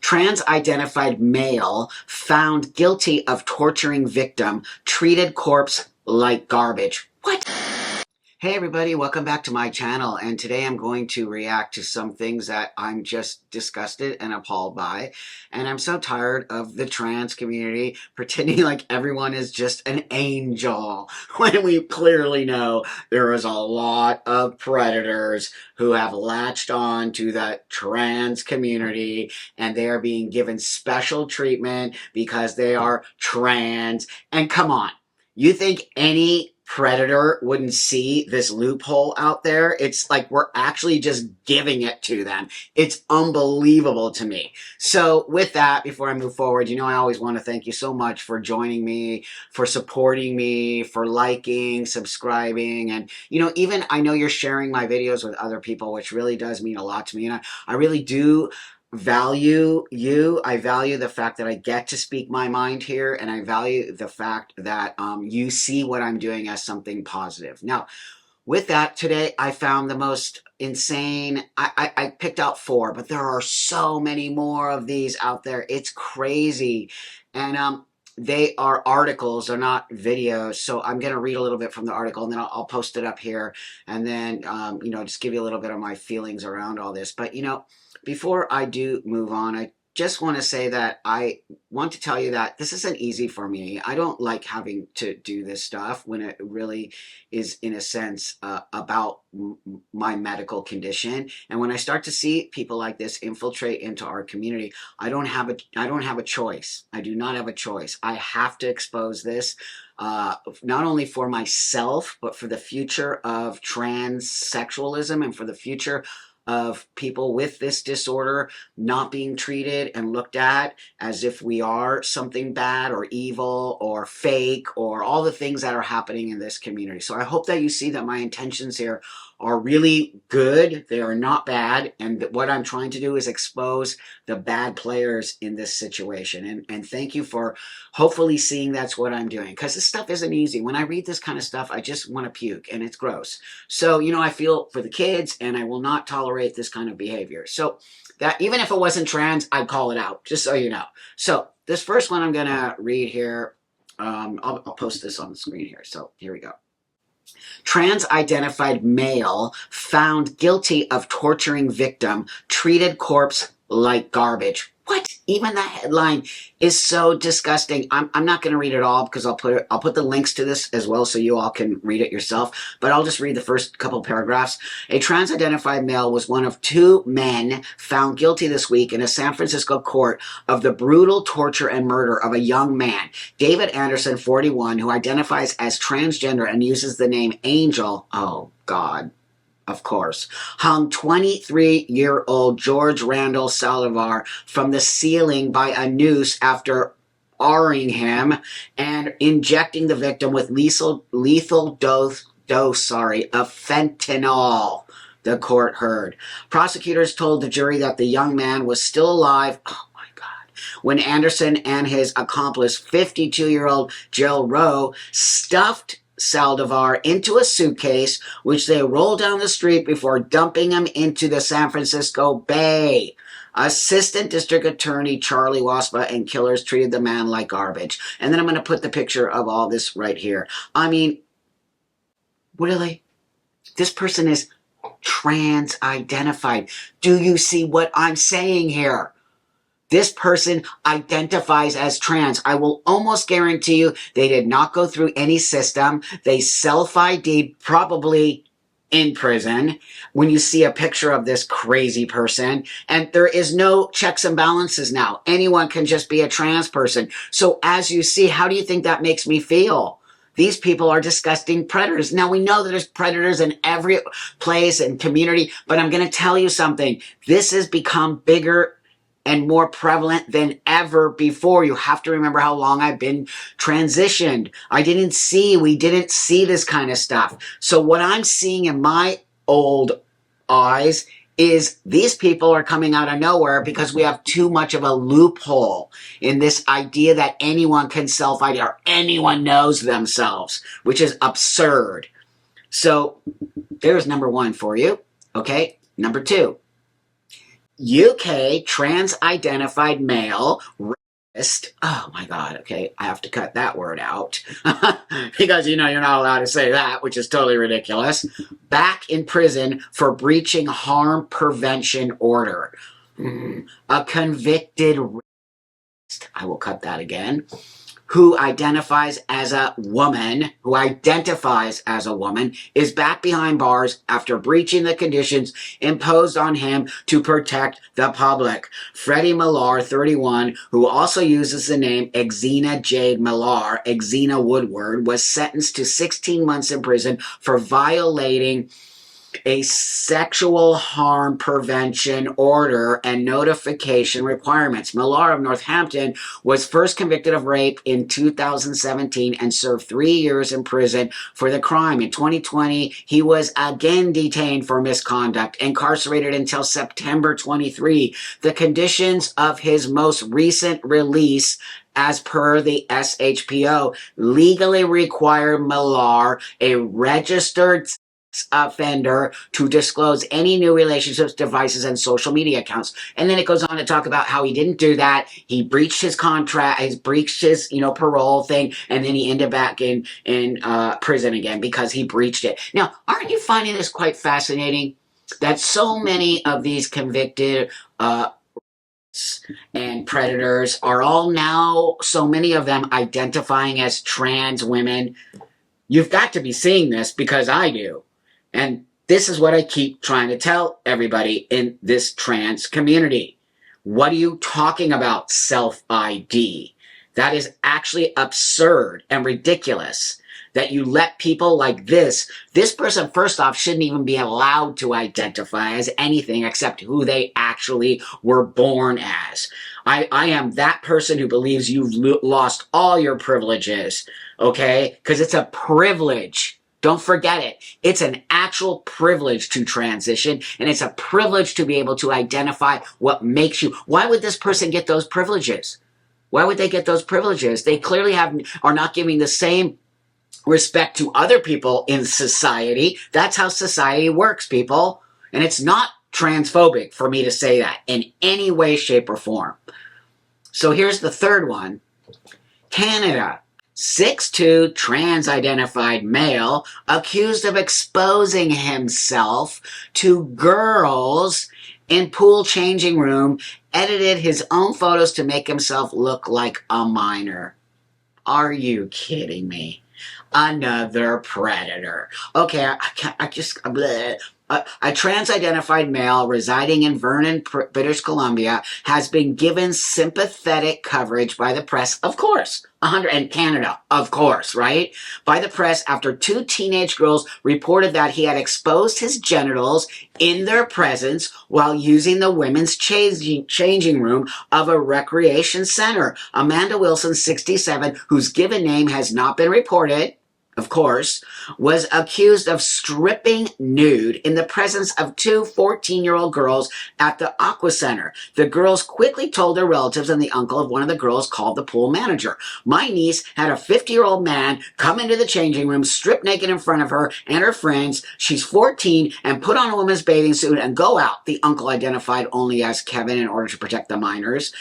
Trans-identified male found guilty of torturing victim, treated corpse like garbage. What? Hey everybody, welcome back to my channel, and today I'm going to react to some things that I'm just disgusted and appalled by, and I'm so tired of the trans community pretending like everyone is just an angel when we clearly know there is a lot of predators who have latched on to the trans community, and they are being given special treatment because they are trans. And come on, you think any predator wouldn't see this loophole out there? It's like we're actually just giving it to them. It's unbelievable to me. So with that, before I move forward, I always want to thank you so much for joining me, for supporting me, for liking, subscribing, and even I know you're sharing my videos with other people, which really does mean a lot to me, and I really do value you. I value the fact that I get to speak my mind here, and I value the fact that you see what I'm doing as something positive. Now, with that, today I found the most insane, I picked out 4, but there are so many more of these out there. It's crazy. And they are articles, they're not videos, so I'm going to read a little bit from the article, and then I'll post it up here, and then, just give you a little bit of my feelings around all this. But, before I do move on, I just want to say that I want to tell you that this isn't easy for me. I don't like having to do this stuff when it really is, in a sense, about my medical condition. And when I start to see people like this infiltrate into our community, I don't have a choice. I do not have a choice. I have to expose this, not only for myself, but for the future of transsexualism and for the future of people with this disorder not being treated and looked at as if we are something bad or evil or fake or all the things that are happening in this community. So I hope that you see that my intentions here are really good. They are not bad, and that what I'm trying to do is expose the bad players in this situation. And thank you for hopefully seeing that's what I'm doing, because this stuff isn't easy. When I read this kind of stuff, I just want to puke, and it's gross. So, I feel for the kids, and I will not tolerate this kind of behavior. So that even if it wasn't trans, I'd call it out, just so you know. So this first one I'm going to read here, I'll post this on the screen here. So here we go. Trans-identified male found guilty of torturing victim, treated corpse like garbage. What? Even the headline is so disgusting. I'm not going to read it all because I'll put the links to this as well so you all can read it yourself. But I'll just read the first couple paragraphs. A trans-identified male was one of 2 men found guilty this week in a San Francisco court of the brutal torture and murder of a young man, David Anderson, 41, who identifies as transgender and uses the name Angel. Oh, God. Of course, hung 23-year-old George Randall Saldivar from the ceiling by a noose after R-ing him and injecting the victim with lethal dose of fentanyl, the court heard. Prosecutors told the jury that the young man was still alive. Oh my God. When Anderson and his accomplice, 52-year-old Jill Rowe, stuffed Saldivar into a suitcase, which they rolled down the street before dumping him into the San Francisco Bay. Assistant District Attorney Charlie Waspa and killers treated the man like garbage. And then I'm going to put the picture of all this right here. I mean, really? This person is trans-identified. Do you see what I'm saying here? This person identifies as trans. I will almost guarantee you they did not go through any system. They self-ID'd, probably in prison, when you see a picture of this crazy person. And there is no checks and balances now. Anyone can just be a trans person. So as you see, how do you think that makes me feel? These people are disgusting predators. Now, we know that there's predators in every place and community, but I'm going to tell you something. This has become bigger and more prevalent than ever before. You have to remember how long I've been transitioned. We didn't see this kind of stuff. So what I'm seeing in my old eyes is these people are coming out of nowhere because we have too much of a loophole in this idea that anyone can self-ID or anyone knows themselves, which is absurd. So there's number 1 for you. Okay, number 2. UK trans-identified male rapist. Oh my God. Okay, I have to cut that word out because you're not allowed to say that, which is totally ridiculous. Back in prison for breaching harm prevention order. A convicted rapist. I will cut that again. Who identifies as a woman, is back behind bars after breaching the conditions imposed on him to protect the public. Freddie Millar, 31, who also uses the name Exena Jade Millar, Exena Woodward, was sentenced to 16 months in prison for violating a sexual harm prevention order and notification requirements. Millar of Northampton was first convicted of rape in 2017 and served 3 years in prison for the crime. In 2020, he was again detained for misconduct, incarcerated until September 23. The conditions of his most recent release, as per the SHPO, legally require Millar, a registered offender, to disclose any new relationships, devices, and social media accounts. And then it goes on to talk about how he didn't do that. He breached his contract, he breached his, parole thing, and then he ended back in prison again because he breached it. Now, aren't you finding this quite fascinating? That so many of these convicted and predators are all now, so many of them identifying as trans women. You've got to be seeing this because I do. And this is what I keep trying to tell everybody in this trans community. What are you talking about, self-ID? That is actually absurd and ridiculous that you let people like this person, first off, shouldn't even be allowed to identify as anything except who they actually were born as. I am that person who believes you've lost all your privileges, okay? Because it's a privilege. Don't forget it. It's an actual privilege to transition, and it's a privilege to be able to identify what makes you. Why would this person get those privileges? Why would they get those privileges? They clearly are not giving the same respect to other people in society. That's how society works, people. And it's not transphobic for me to say that in any way, shape, or form. So here's the third one. Canada. 6'2" trans-identified male accused of exposing himself to girls in pool changing room, edited his own photos to make himself look like a minor. Are you kidding me? Another predator. Okay, a trans-identified male residing in Vernon, British Columbia, has been given sympathetic coverage by the press, of course, and Canada, of course, right? By the press after 2 teenage girls reported that he had exposed his genitals in their presence while using the women's changing room of a recreation center. Amanda Wilson, 67, whose given name has not been reported, of course, was accused of stripping nude in the presence of 2 14-year-old girls at the Aqua Center. The girls quickly told their relatives, and the uncle of one of the girls called the pool manager. My niece had a 50-year-old man come into the changing room, strip naked in front of her and her friends. She's 14 and put on a woman's bathing suit and go out, the uncle identified only as Kevin in order to protect the minors.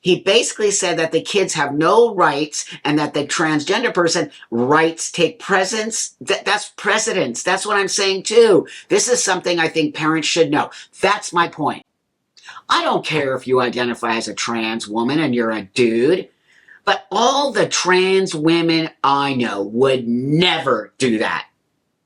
He basically said that the kids have no rights and that the transgender person rights take precedence. That's precedence. That's what I'm saying too. This is something I think parents should know. That's my point. I don't care if you identify as a trans woman and you're a dude, but all the trans women I know would never do that.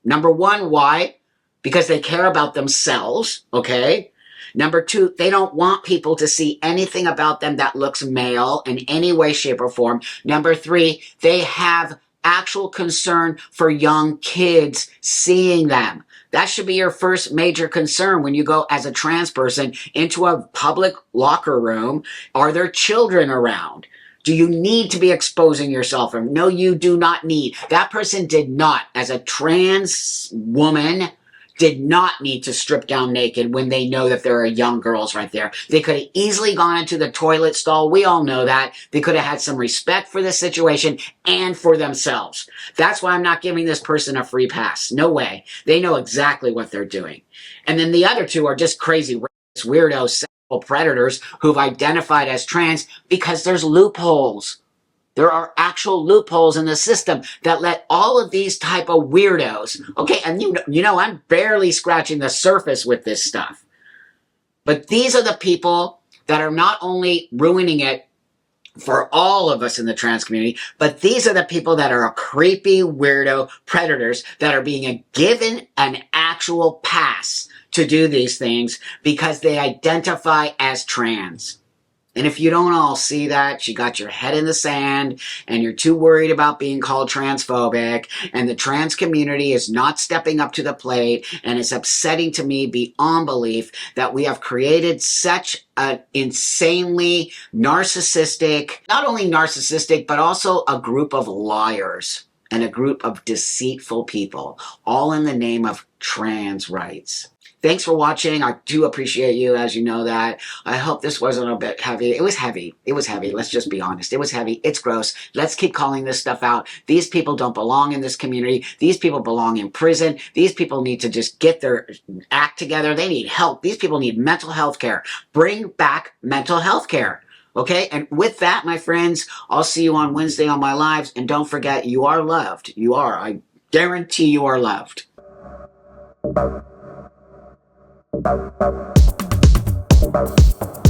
Number one, why? Because they care about themselves, okay? Number 2, they don't want people to see anything about them that looks male in any way, shape, or form. Number 3, they have actual concern for young kids seeing them. That should be your first major concern when you go as a trans person into a public locker room. Are there children around? Do you need to be exposing yourself? No, you do not need. That person did not, as a trans woman, did not need to strip down naked when they know that there are young girls right there. They could have easily gone into the toilet stall. We all know that. They could have had some respect for the situation and for themselves. That's why I'm not giving this person a free pass. No way. They know exactly what they're doing. And then the other 2 are just crazy weirdo sexual predators who've identified as trans because there's loopholes. There are actual loopholes in the system that let all of these type of weirdos, okay, and you know, I'm barely scratching the surface with this stuff. But these are the people that are not only ruining it for all of us in the trans community, but these are the people that are creepy, weirdo predators that are being given an actual pass to do these things because they identify as trans. And if you don't all see that, you got your head in the sand and you're too worried about being called transphobic, and the trans community is not stepping up to the plate, and it's upsetting to me beyond belief that we have created such an insanely narcissistic, not only narcissistic, but also a group of liars and a group of deceitful people, all in the name of trans rights. Thanks for watching. I do appreciate you, as you know that. I hope this wasn't a bit heavy. It was heavy. It was heavy. Let's just be honest. It was heavy. It's gross. Let's keep calling this stuff out. These people don't belong in this community. These people belong in prison. These people need to just get their act together. They need help. These people need mental health care. Bring back mental health care. Okay, and with that, my friends, I'll see you on Wednesday on my lives. And don't forget, you are loved. You are. I guarantee you are loved. Bow, bow, bow.